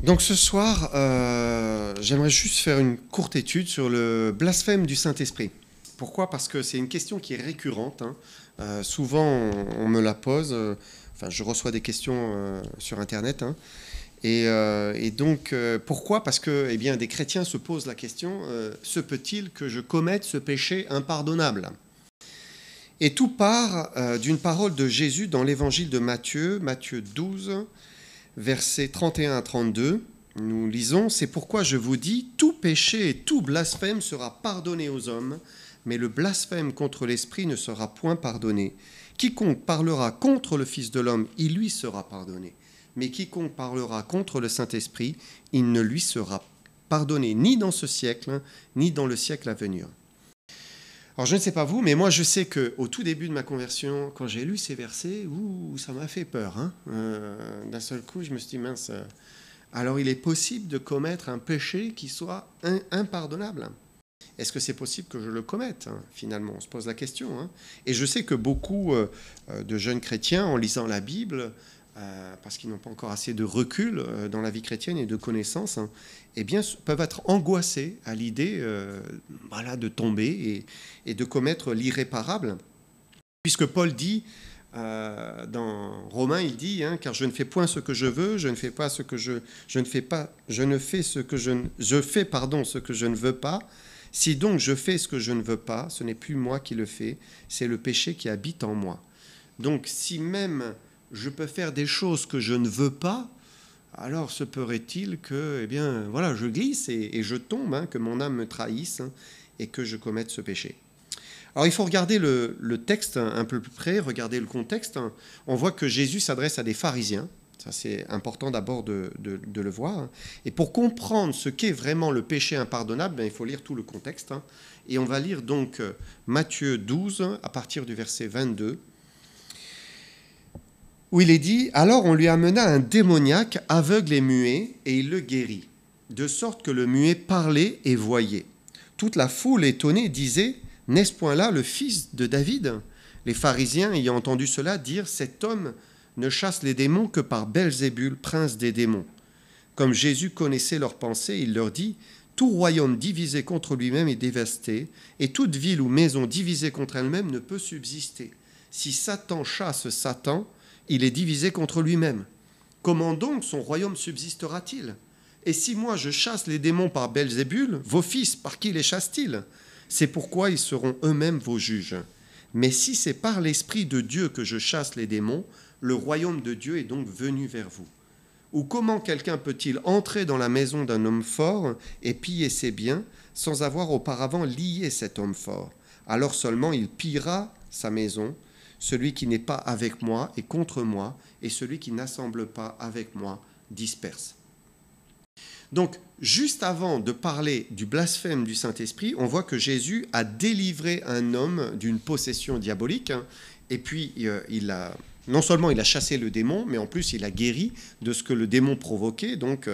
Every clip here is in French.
Donc ce soir, j'aimerais juste faire une courte étude sur le blasphème du Saint-Esprit. Pourquoi ? Parce que c'est une question qui est récurrente. Souvent, on me la pose. Enfin, je reçois des questions sur Internet. Et donc, pourquoi ? Parce que eh bien, des chrétiens se posent la question, se peut-il que je commette ce péché impardonnable ? Et tout part d'une parole de Jésus dans l'évangile de Matthieu, Matthieu 12, versets 31 à 32. Nous lisons « C'est pourquoi je vous dis, tout péché et tout blasphème sera pardonné aux hommes, mais le blasphème contre l'Esprit ne sera point pardonné. Quiconque parlera contre le Fils de l'homme, il lui sera pardonné. Mais quiconque parlera contre le Saint-Esprit, il ne lui sera pardonné ni dans ce siècle, ni dans le siècle à venir. » Alors je ne sais pas vous, mais moi je sais qu'au tout début de ma conversion, quand j'ai lu ces versets, ça m'a fait peur. D'un seul coup, je me suis dit, mince, alors il est possible de commettre un péché qui soit impardonnable. Est-ce que c'est possible que je le commette ? Finalement, on se pose la question. Et je sais que beaucoup de jeunes chrétiens, en lisant la Bible, parce qu'ils n'ont pas encore assez de recul dans la vie chrétienne et de connaissances, eh bien, peuvent être angoissés à l'idée de tomber et de commettre l'irréparable. Puisque Paul dit, dans Romains, il dit, car je ne fais point ce que je veux, je fais ce que je ne veux pas. Si donc je fais ce que je ne veux pas, ce n'est plus moi qui le fais, c'est le péché qui habite en moi. Donc, si même je peux faire des choses que je ne veux pas, alors se pourrait-il que, je glisse et je tombe, que mon âme me trahisse et que je commette ce péché. Alors il faut regarder le texte un peu plus près, regarder le contexte. On voit que Jésus s'adresse à des pharisiens. Ça, c'est important d'abord de le voir. Et pour comprendre ce qu'est vraiment le péché impardonnable, il faut lire tout le contexte. Et on va lire donc Matthieu 12, à partir du verset 22, où il est dit « Alors on lui amena un démoniaque aveugle et muet, et il le guérit, de sorte que le muet parlait et voyait. Toute la foule étonnée disait « N'est-ce point là le fils de David ?» Les pharisiens, ayant entendu cela, dirent « Cet homme ne chasse les démons que par Belzébul, prince des démons. » Comme Jésus connaissait leurs pensées, il leur dit « Tout royaume divisé contre lui-même est dévasté, et toute ville ou maison divisée contre elle-même ne peut subsister. Si Satan chasse Satan, il est divisé contre lui-même. Comment donc son royaume subsistera-t-il ? Et si moi je chasse les démons par Belzébul, vos fils, par qui les chassent-ils ? C'est pourquoi ils seront eux-mêmes vos juges. Mais si c'est par l'Esprit de Dieu que je chasse les démons, le royaume de Dieu est donc venu vers vous. Ou comment quelqu'un peut-il entrer dans la maison d'un homme fort et piller ses biens sans avoir auparavant lié cet homme fort ? Alors seulement il pillera sa maison. Celui qui n'est pas avec moi est contre moi, et celui qui n'assemble pas avec moi disperse. » Donc, juste avant de parler du blasphème du Saint-Esprit, on voit que Jésus a délivré un homme d'une possession diabolique, et puis non seulement il a chassé le démon, mais en plus il a guéri de ce que le démon provoquait, donc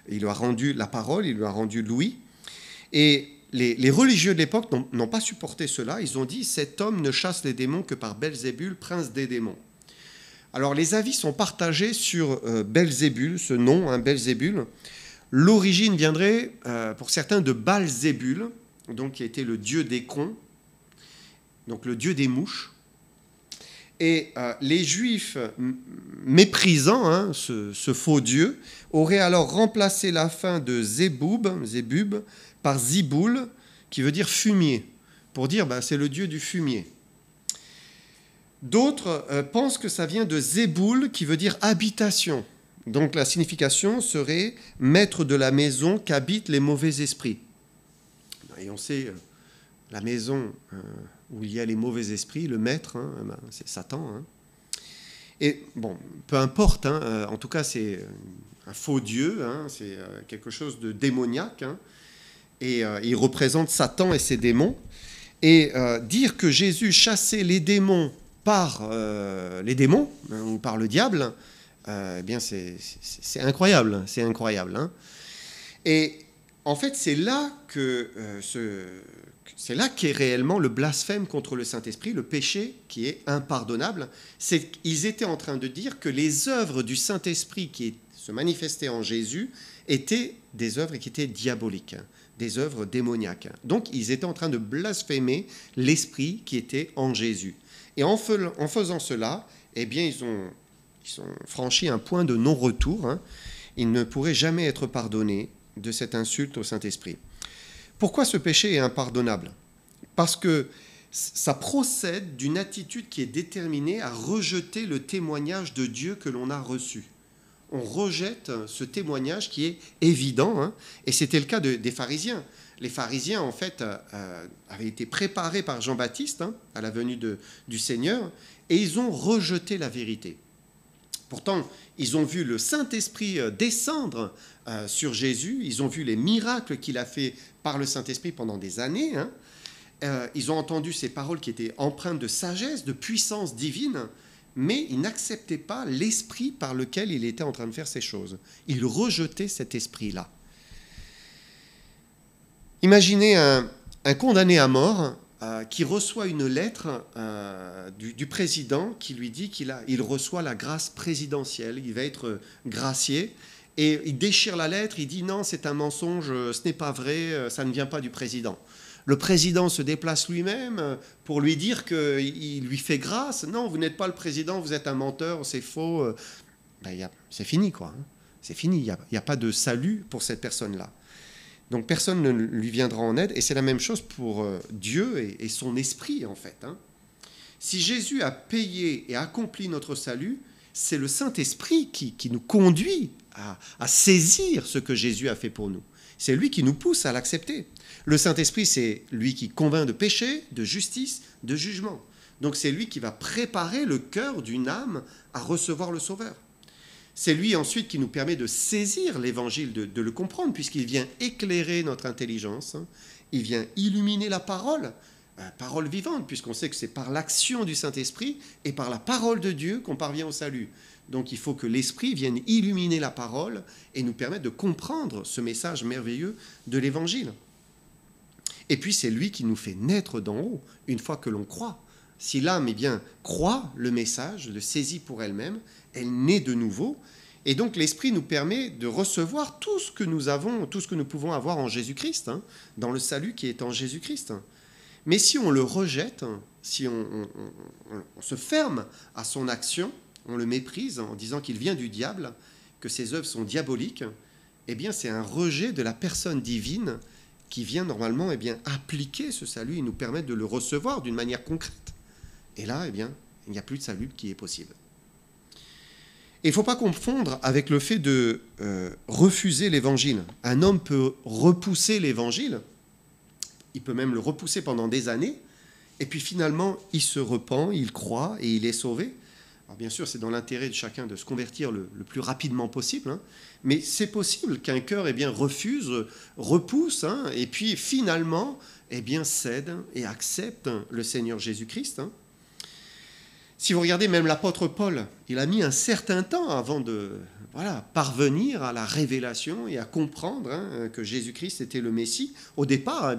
il lui a rendu la parole, il lui a rendu l'ouïe, et les religieux de l'époque n'ont pas supporté cela. Ils ont dit « Cet homme ne chasse les démons que par Belzébul, prince des démons. » Alors les avis sont partagés sur Belzébul, ce nom, Belzébul. L'origine viendrait pour certains de Baal-zébul, donc qui était le dieu des cons, donc le dieu des mouches. Et les Juifs, méprisant ce faux dieu, auraient alors remplacé la fin de Zébub par Ziboul, qui veut dire fumier, pour dire c'est le dieu du fumier. D'autres pensent que ça vient de Zéboul, qui veut dire habitation. Donc la signification serait maître de la maison qu'habitent les mauvais esprits. Et on sait, la maison où il y a les mauvais esprits, le maître, c'est Satan. Et bon, peu importe, en tout cas c'est un faux dieu, c'est quelque chose de démoniaque. Et il représente Satan et ses démons. Et dire que Jésus chassait les démons par les démons, ou par le diable, c'est incroyable. C'est incroyable. Et en fait, c'est là qu'est réellement le blasphème contre le Saint-Esprit, le péché qui est impardonnable. C'est qu'ils étaient en train de dire que les œuvres du Saint-Esprit qui se manifestaient en Jésus étaient des œuvres qui étaient diaboliques, des œuvres démoniaques. Donc ils étaient en train de blasphémer l'esprit qui était en Jésus. Et en faisant cela, eh bien ils ont franchi un point de non-retour. Ils ne pourraient jamais être pardonnés de cette insulte au Saint-Esprit. Pourquoi ce péché est impardonnable ? Parce que ça procède d'une attitude qui est déterminée à rejeter le témoignage de Dieu que l'on a reçu. On rejette ce témoignage qui est évident, et c'était le cas des pharisiens. Les pharisiens, en fait, avaient été préparés par Jean-Baptiste à la venue du Seigneur, et ils ont rejeté la vérité. Pourtant, ils ont vu le Saint-Esprit descendre sur Jésus, ils ont vu les miracles qu'il a fait par le Saint-Esprit pendant des années, ils ont entendu ces paroles qui étaient empreintes de sagesse, de puissance divine, mais ils n'acceptaient pas l'esprit par lequel il était en train de faire ces choses. Ils rejetaient cet esprit-là. Imaginez un condamné à mort qui reçoit une lettre du président qui lui dit qu'il reçoit la grâce présidentielle, il va être gracié, et il déchire la lettre, il dit non, c'est un mensonge, ce n'est pas vrai, ça ne vient pas du président. Le président se déplace lui-même pour lui dire qu'il lui fait grâce. Non, vous n'êtes pas le président, vous êtes un menteur, c'est faux. C'est fini, quoi. C'est fini, il n'y a pas de salut pour cette personne-là. Donc personne ne lui viendra en aide, et c'est la même chose pour Dieu et son esprit, en fait. Si Jésus a payé et accompli notre salut, c'est le Saint-Esprit qui nous conduit à saisir ce que Jésus a fait pour nous. C'est lui qui nous pousse à l'accepter. Le Saint-Esprit, c'est lui qui convainc de péché, de justice, de jugement. Donc c'est lui qui va préparer le cœur d'une âme à recevoir le Sauveur. C'est lui ensuite qui nous permet de saisir l'Évangile, de le comprendre, puisqu'il vient éclairer notre intelligence, il vient illuminer la parole vivante, puisqu'on sait que c'est par l'action du Saint-Esprit et par la parole de Dieu qu'on parvient au salut. Donc il faut que l'Esprit vienne illuminer la parole et nous permettre de comprendre ce message merveilleux de l'Évangile. Et puis c'est lui qui nous fait naître d'en haut, une fois que l'on croit. Si l'âme croit le message, le saisit pour elle-même, elle naît de nouveau. Et donc l'Esprit nous permet de recevoir tout ce que nous avons, tout ce que nous pouvons avoir en Jésus-Christ, dans le salut qui est en Jésus-Christ. Mais si on le rejette, si on se ferme à son action, on le méprise en disant qu'il vient du diable, que ses œuvres sont diaboliques, eh bien c'est un rejet de la personne divine qui vient normalement appliquer ce salut et nous permettre de le recevoir d'une manière concrète. Et là, il n'y a plus de salut qui est possible. Et il ne faut pas confondre avec le fait de refuser l'Évangile. Un homme peut repousser l'Évangile, il peut même le repousser pendant des années, et puis finalement, il se repent, il croit et il est sauvé. Alors bien sûr, c'est dans l'intérêt de chacun de se convertir le plus rapidement possible, mais c'est possible qu'un cœur refuse, repousse, et puis finalement cède et accepte le Seigneur Jésus-Christ. Si vous regardez même l'apôtre Paul, il a mis un certain temps avant de parvenir à la révélation et à comprendre que Jésus-Christ était le Messie. Au départ,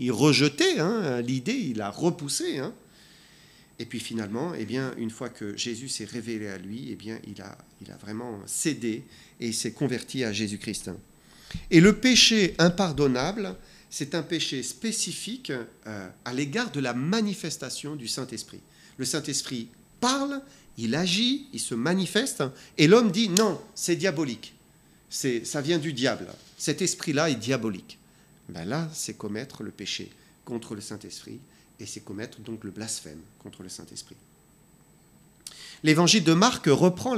il rejetait l'idée, il a repoussé. Et puis finalement, une fois que Jésus s'est révélé à lui, il a vraiment cédé et il s'est converti à Jésus-Christ. Et le péché impardonnable, c'est un péché spécifique à l'égard de la manifestation du Saint-Esprit. Le Saint-Esprit parle, il agit, il se manifeste, et l'homme dit non, c'est diabolique, ça vient du diable, cet esprit-là est diabolique. Là, c'est commettre le péché contre le Saint-Esprit, et c'est commettre donc le blasphème contre le Saint-Esprit. L'évangile de Marc reprend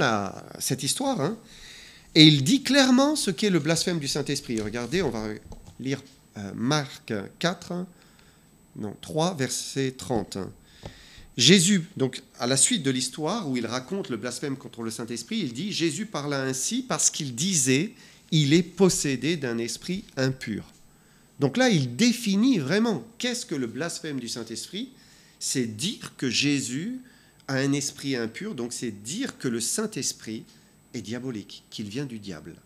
cette histoire, et il dit clairement ce qu'est le blasphème du Saint-Esprit. Regardez, on va lire Marc 3, verset 30. Jésus, donc à la suite de l'histoire où il raconte le blasphème contre le Saint-Esprit, il dit « Jésus parla ainsi parce qu'il disait « Il est possédé d'un esprit impur ». Donc là, il définit vraiment qu'est-ce que le blasphème du Saint-Esprit. C'est dire que Jésus a un esprit impur, donc c'est dire que le Saint-Esprit est diabolique, qu'il vient du diable.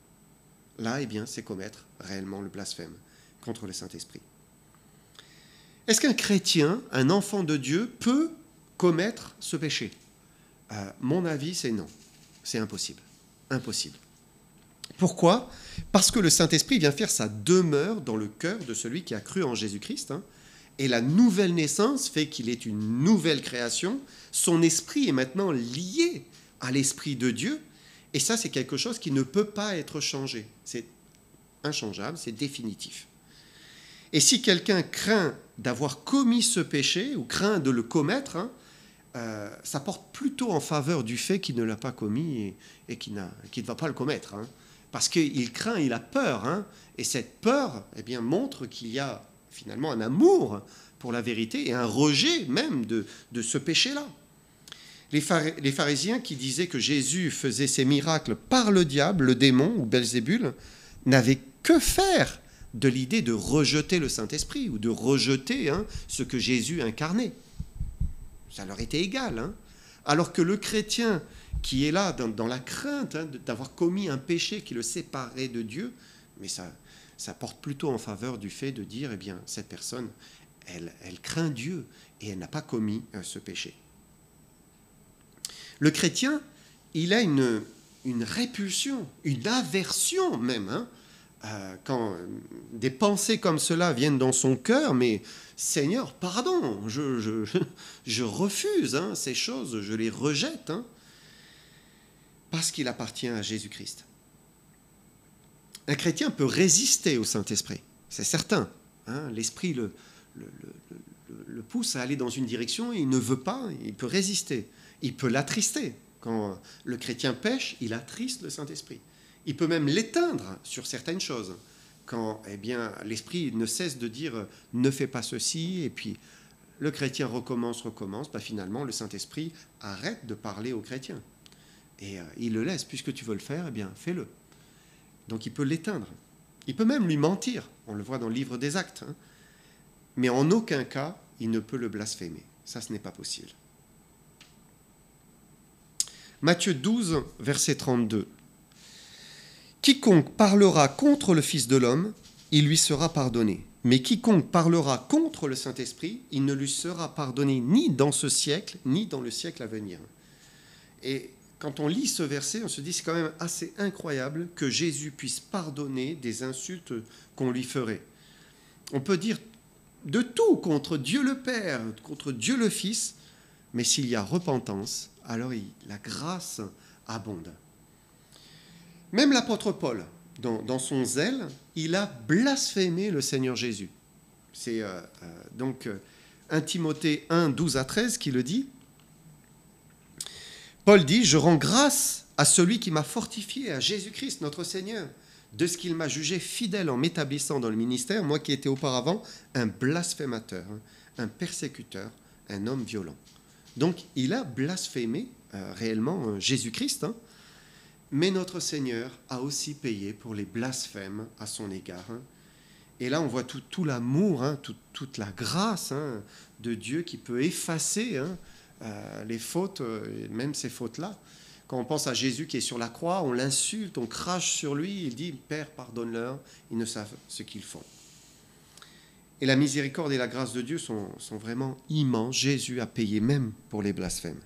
Là, c'est commettre réellement le blasphème contre le Saint-Esprit. Est-ce qu'un chrétien, un enfant de Dieu, peut commettre ce péché ? Mon avis, c'est non. C'est impossible. Impossible. Pourquoi ? Parce que le Saint-Esprit vient faire sa demeure dans le cœur de celui qui a cru en Jésus-Christ. Et la nouvelle naissance fait qu'il est une nouvelle création. Son esprit est maintenant lié à l'Esprit de Dieu. Et ça, c'est quelque chose qui ne peut pas être changé. C'est inchangeable, c'est définitif. Et si quelqu'un craint d'avoir commis ce péché ou craint de le commettre, ça porte plutôt en faveur du fait qu'il ne l'a pas commis et qu'il ne va pas le commettre. Parce qu'il craint, il a peur. Et cette peur montre qu'il y a finalement un amour pour la vérité et un rejet même de ce péché-là. Les pharisiens qui disaient que Jésus faisait ses miracles par le diable, le démon ou Belzébul, n'avaient que faire de l'idée de rejeter le Saint-Esprit ou de rejeter ce que Jésus incarnait. Ça leur était égal. Alors que le chrétien qui est là dans la crainte d'avoir commis un péché qui le séparait de Dieu, mais ça porte plutôt en faveur du fait de dire, cette personne, elle craint Dieu et elle n'a pas commis ce péché. Le chrétien, il a une répulsion, une aversion même, quand des pensées comme cela viennent dans son cœur, mais Seigneur, pardon, je refuse ces choses, je les rejette, parce qu'il appartient à Jésus-Christ. Un chrétien peut résister au Saint-Esprit, c'est certain. L'Esprit le pousse à aller dans une direction et il ne veut pas, il peut résister. Il peut l'attrister. Quand le chrétien pêche, il attriste le Saint-Esprit. Il peut même l'éteindre sur certaines choses. Quand l'Esprit ne cesse de dire « ne fais pas ceci », et puis le chrétien recommence, finalement le Saint-Esprit arrête de parler au chrétien. Et il le laisse. Puisque tu veux le faire, fais-le. Donc il peut l'éteindre. Il peut même lui mentir. On le voit dans le livre des Actes. Mais en aucun cas, il ne peut le blasphémer. Ça, ce n'est pas possible. Matthieu 12, verset 32. « Quiconque parlera contre le Fils de l'homme, il lui sera pardonné. Mais quiconque parlera contre le Saint-Esprit, il ne lui sera pardonné ni dans ce siècle, ni dans le siècle à venir. » Et quand on lit ce verset, on se dit c'est quand même assez incroyable que Jésus puisse pardonner des insultes qu'on lui ferait. On peut dire de tout contre Dieu le Père, contre Dieu le Fils, mais s'il y a repentance, alors la grâce abonde. Même l'apôtre Paul, dans son zèle, il a blasphémé le Seigneur Jésus. C'est donc 1 Timothée 1, 12 à 13 qui le dit. Paul dit « Je rends grâce à celui qui m'a fortifié, à Jésus-Christ, notre Seigneur, de ce qu'il m'a jugé fidèle en m'établissant dans le ministère, moi qui étais auparavant un blasphémateur, un persécuteur, un homme violent. » Donc, il a blasphémé réellement Jésus-Christ, mais notre Seigneur a aussi payé pour les blasphèmes à son égard. Et là, on voit tout l'amour, toute la grâce de Dieu qui peut effacer les fautes, même ces fautes-là. Quand on pense à Jésus qui est sur la croix, on l'insulte, on crache sur lui, il dit « Père, pardonne-leur, ils ne savent ce qu'ils font ». Et la miséricorde et la grâce de Dieu sont vraiment immenses. Jésus a payé même pour les blasphèmes.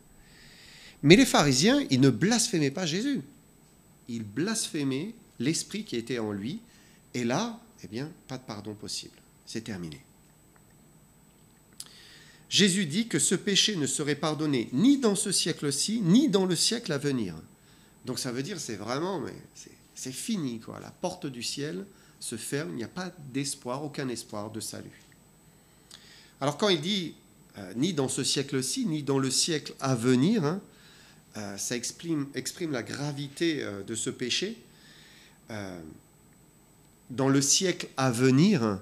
Mais les pharisiens, ils ne blasphémaient pas Jésus. Ils blasphémaient l'esprit qui était en lui. Et là, pas de pardon possible. C'est terminé. Jésus dit que ce péché ne serait pardonné ni dans ce siècle-ci, ni dans le siècle à venir. Donc ça veut dire, c'est fini, quoi. La porte du ciel se ferme, il n'y a pas d'espoir, aucun espoir de salut. Alors quand il dit ni dans ce siècle-ci, ni dans le siècle à venir, ça exprime la gravité de ce péché. Dans le siècle à venir,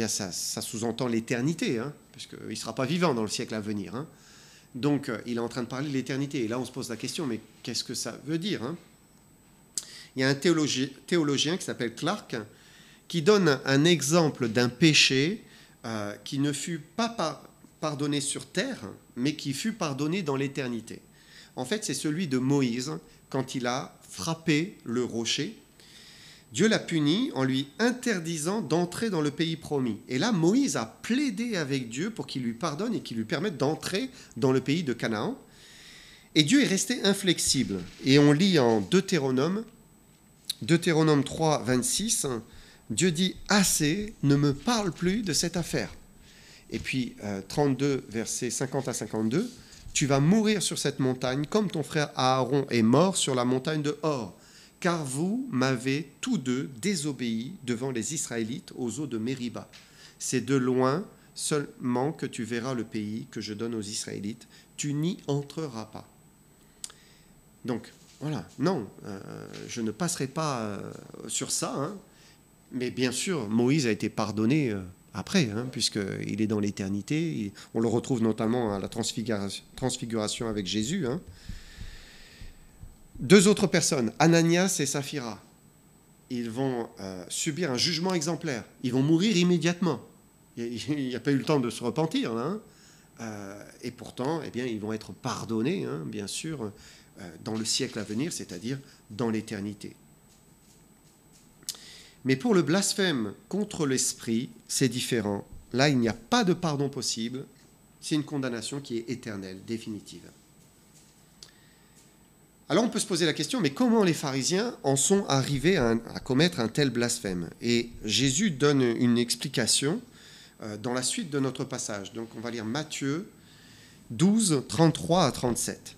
ça sous-entend l'éternité, puisqu'il ne sera pas vivant dans le siècle à venir. Donc il est en train de parler de l'éternité. Et là on se pose la question, mais qu'est-ce que ça veut dire Il y a un théologien qui s'appelle Clark, qui donne un exemple d'un péché qui ne fut pas pardonné sur terre, mais qui fut pardonné dans l'éternité. En fait, c'est celui de Moïse, quand il a frappé le rocher. Dieu l'a puni en lui interdisant d'entrer dans le pays promis. Et là, Moïse a plaidé avec Dieu pour qu'il lui pardonne et qu'il lui permette d'entrer dans le pays de Canaan. Et Dieu est resté inflexible. Et on lit en Deutéronome Deutéronome 3, 26, Dieu dit « Assez, ne me parle plus de cette affaire ». Et puis 32, versets 50 à 52, « Tu vas mourir sur cette montagne comme ton frère Aaron est mort sur la montagne de Hor, car vous m'avez tous deux désobéi devant les Israélites aux eaux de Mériba. C'est de loin seulement que tu verras le pays que je donne aux Israélites, tu n'y entreras pas. » Donc, voilà, non, je ne passerai pas sur ça, hein, mais bien sûr, Moïse a été pardonné après, hein, puisqu'il est dans l'éternité, on le retrouve notamment à la transfiguration avec Jésus. Hein. Deux autres personnes, Ananias et Saphira, ils vont subir un jugement exemplaire, ils vont mourir immédiatement. Il n'y a pas eu le temps de se repentir, là, hein. Et pourtant, eh bien, ils vont être pardonnés, hein, bien sûr, dans le siècle à venir, c'est-à-dire dans l'éternité. Mais pour le blasphème contre l'esprit, c'est différent. Là, il n'y a pas de pardon possible, c'est une condamnation qui est éternelle, définitive. Alors on peut se poser la question, mais comment les pharisiens en sont arrivés à commettre un tel blasphème? Et Jésus donne une explication dans la suite de notre passage. Donc on va lire Matthieu 12, 33 à 37.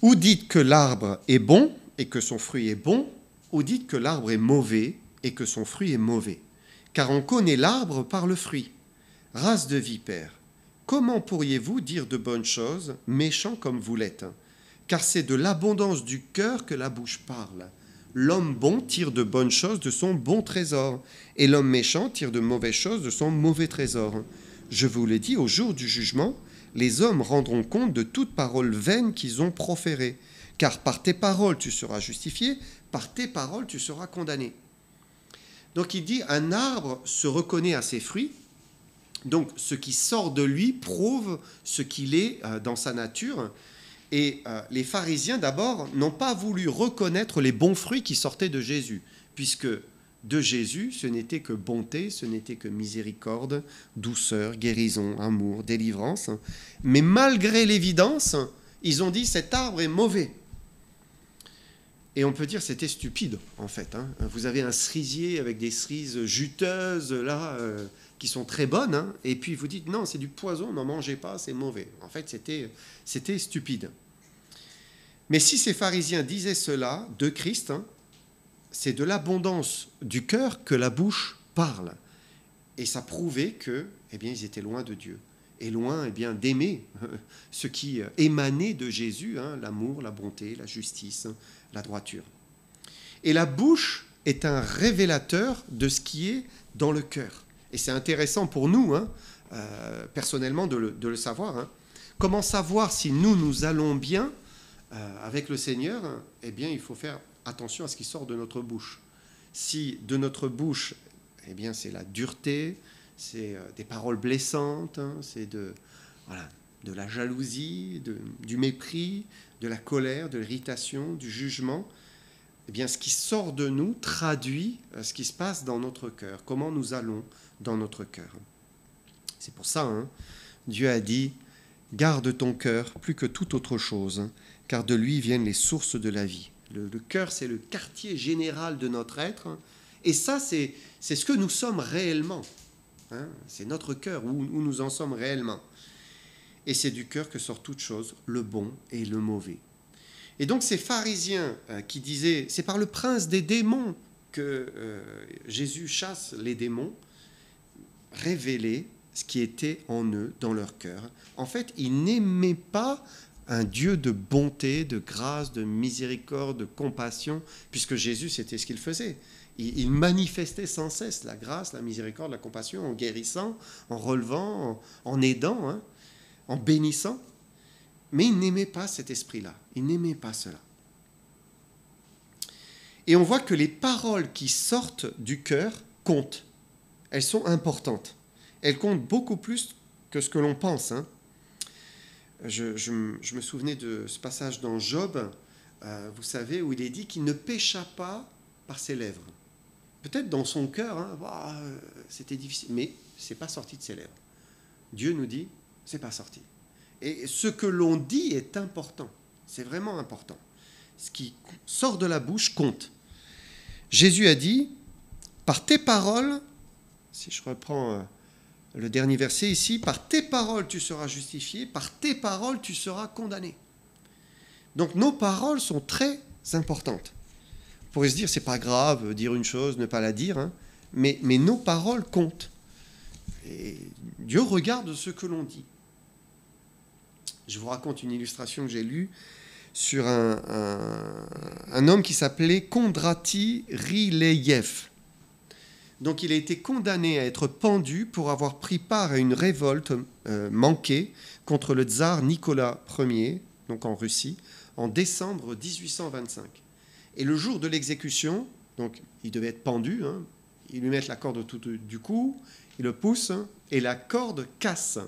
Ou dites que l'arbre est bon et que son fruit est bon, ou dites que l'arbre est mauvais et que son fruit est mauvais. Car on connaît l'arbre par le fruit. Race de vipères, comment pourriez-vous dire de bonnes choses, méchants comme vous l'êtes? Car c'est de l'abondance du cœur que la bouche parle. L'homme bon tire de bonnes choses de son bon trésor, et l'homme méchant tire de mauvaises choses de son mauvais trésor. Je vous le dis, au jour du jugement, les hommes rendront compte de toute parole vaine qu'ils ont proférée. Car par tes paroles tu seras justifié, par tes paroles tu seras condamné. Donc il dit, un arbre se reconnaît à ses fruits, donc ce qui sort de lui prouve ce qu'il est dans sa nature. Et les pharisiens, d'abord, n'ont pas voulu reconnaître les bons fruits qui sortaient de Jésus, puisque de Jésus, ce n'était que bonté, ce n'était que miséricorde, douceur, guérison, amour, délivrance. Mais malgré l'évidence, ils ont dit, cet arbre est mauvais. Et on peut dire c'était stupide, en fait. Hein. Vous avez un cerisier avec des cerises juteuses, là, qui sont très bonnes, hein, et puis vous dites, non, c'est du poison, n'en mangez pas, c'est mauvais. En fait, c'était stupide. Mais si ces pharisiens disaient cela de Christ, hein, c'est de l'abondance du cœur que la bouche parle. Et ça prouvait que, eh bien, ils étaient loin de Dieu. Et loin, eh bien, d'aimer ce qui émanait de Jésus, hein, l'amour, la bonté, la justice, la droiture. Et la bouche est un révélateur de ce qui est dans le cœur. Et c'est intéressant pour nous, hein, personnellement, de le savoir. Hein. Comment savoir si nous allons bien avec le Seigneur? Eh bien, il faut faire attention à ce qui sort de notre bouche. Si de notre bouche, eh bien, c'est la dureté, c'est des paroles blessantes, hein, c'est de la jalousie, du mépris, de la colère, de l'irritation, du jugement, eh bien, ce qui sort de nous traduit ce qui se passe dans notre cœur, comment nous allons dans notre cœur. C'est pour ça, hein, Dieu a dit, garde ton cœur plus que toute autre chose, car de lui viennent les sources de la vie. Le cœur, c'est le quartier général de notre être, hein, et ça, c'est ce que nous sommes réellement. Hein, c'est notre cœur, où nous en sommes réellement. Et c'est du cœur que sort toute chose, le bon et le mauvais. Et donc ces pharisiens qui disaient, c'est par le prince des démons que Jésus chasse les démons, révélaient ce qui était en eux, dans leur cœur. En fait, ils n'aimaient pas un Dieu de bonté, de grâce, de miséricorde, de compassion, puisque Jésus, c'était ce qu'il faisait. Il manifestait sans cesse la grâce, la miséricorde, la compassion, en guérissant, en relevant, en aidant, hein, en bénissant. Mais il n'aimait pas cet esprit-là. Il n'aimait pas cela. Et on voit que les paroles qui sortent du cœur comptent. Elles sont importantes. Elles comptent beaucoup plus que ce que l'on pense. Hein. Je me souvenais de ce passage dans Job, vous savez, où il est dit qu'il ne pécha pas par ses lèvres. Peut-être dans son cœur, hein, c'était difficile, mais ce n'est pas sorti de ses lèvres. Dieu nous dit, ce n'est pas sorti. Et ce que l'on dit est important. C'est vraiment important. ce qui sort de la bouche compte. Jésus a dit, par tes paroles, si je reprends le dernier verset ici, par tes paroles tu seras justifié, par tes paroles tu seras condamné. Donc nos paroles sont très importantes. On pourrait se dire, c'est pas grave, dire une chose, ne pas la dire, hein, mais nos paroles comptent. Et Dieu regarde ce que l'on dit. Je vous raconte une illustration que j'ai lue sur un homme qui s'appelait Kondraty Ryleïev. Donc il a été condamné à être pendu pour avoir pris part à une révolte manquée contre le tsar Nicolas Ier, donc en Russie, en décembre 1825. Et le jour de l'exécution, donc il devait être pendu, hein, ils lui mettent la corde autour du cou, ils le poussent, et la corde casse.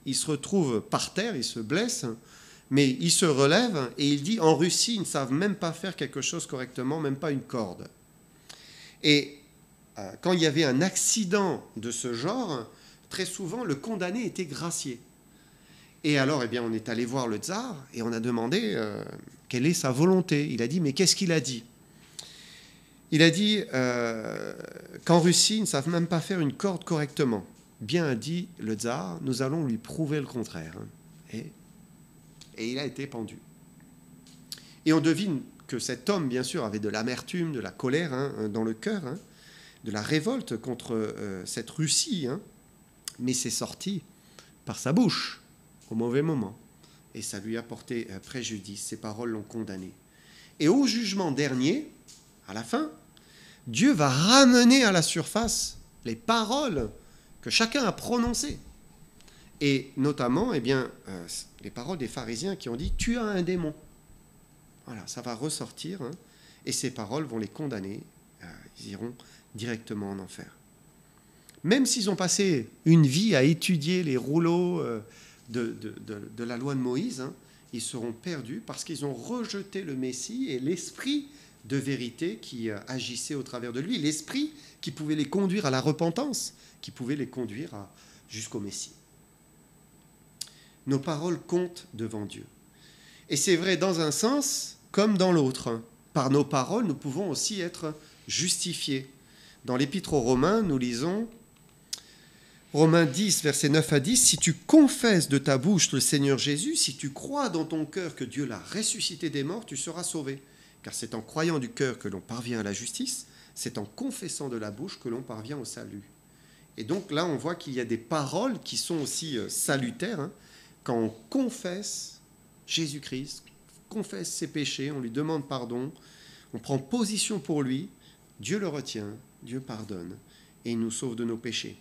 Il se retrouve par terre, il se blesse, mais il se relève et il dit, en Russie, ils ne savent même pas faire quelque chose correctement, même pas une corde. Et quand il y avait un accident de ce genre, très souvent, le condamné était gracié. Et alors, eh bien, on est allé voir le tsar et on a demandé quelle est sa volonté. Il a dit, mais qu'est-ce qu'il a dit ? Il a dit qu'en Russie, ils ne savent même pas faire une corde correctement. Bien a dit le tsar, nous allons lui prouver le contraire. Et il a été pendu. Et on devine que cet homme, bien sûr, avait de l'amertume, de la colère dans le cœur, de la révolte contre cette Russie, mais c'est sorti par sa bouche, au mauvais moment. Et ça lui a porté préjudice, ses paroles l'ont condamné. Et au jugement dernier, à la fin, Dieu va ramener à la surface les paroles que chacun a prononcées. Et notamment, les paroles des pharisiens qui ont dit « tu as un démon ». Voilà, ça va ressortir, et ces paroles vont les condamner. Ils iront directement en enfer. Même s'ils ont passé une vie à étudier les rouleaux de la loi de Moïse, ils seront perdus parce qu'ils ont rejeté le Messie et l'esprit de vérité qui agissait au travers de lui, l'esprit qui pouvait les conduire à la repentance, qui pouvait les conduire jusqu'au Messie. Nos paroles comptent devant Dieu. Et c'est vrai dans un sens comme dans l'autre. Par nos paroles, nous pouvons aussi être justifiés. Dans l'Épître aux Romains, nous lisons Romains 10, versets 9 à 10, « Si tu confesses de ta bouche le Seigneur Jésus, si tu crois dans ton cœur que Dieu l'a ressuscité des morts, tu seras sauvé. Car c'est en croyant du cœur que l'on parvient à la justice, c'est en confessant de la bouche que l'on parvient au salut. » Et donc là, on voit qu'il y a des paroles qui sont aussi salutaires. Quand on confesse Jésus-Christ, confesse ses péchés, on lui demande pardon, on prend position pour lui, Dieu le retient, Dieu pardonne et il nous sauve de nos péchés.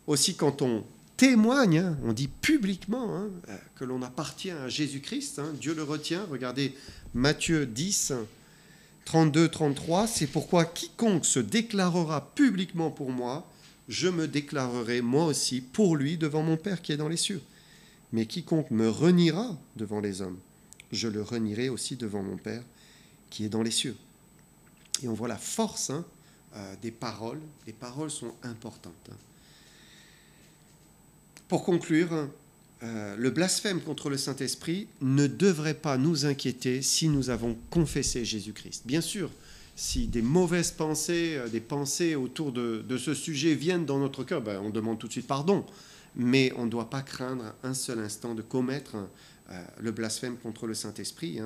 Aussi quand on témoigne, on dit publiquement que l'on appartient à Jésus-Christ, Dieu le retient. Regardez Matthieu 10, 32-33, c'est pourquoi quiconque se déclarera publiquement pour moi, je me déclarerai moi aussi pour lui devant mon Père qui est dans les cieux. Mais quiconque me reniera devant les hommes, je le renierai aussi devant mon Père qui est dans les cieux. Et on voit la force des paroles. Les paroles sont importantes. Pour conclure, le blasphème contre le Saint-Esprit ne devrait pas nous inquiéter si nous avons confessé Jésus-Christ. Bien sûr, si des mauvaises pensées, des pensées autour de ce sujet viennent dans notre cœur, on demande tout de suite pardon. Mais on ne doit pas craindre un seul instant de commettre le blasphème contre le Saint-Esprit.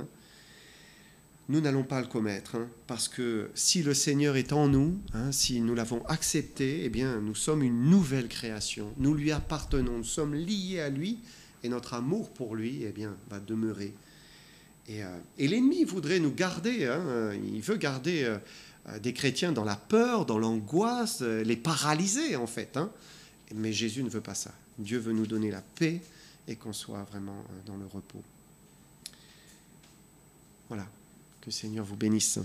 Nous n'allons pas le commettre, parce que si le Seigneur est en nous, si nous l'avons accepté, eh bien, nous sommes une nouvelle création. Nous lui appartenons, nous sommes liés à lui, et notre amour pour lui va demeurer. Et l'ennemi voudrait nous garder, il veut garder des chrétiens dans la peur, dans l'angoisse, les paralyser en fait. Mais Jésus ne veut pas ça. Dieu veut nous donner la paix et qu'on soit vraiment dans le repos. Voilà. Que le Seigneur vous bénisse.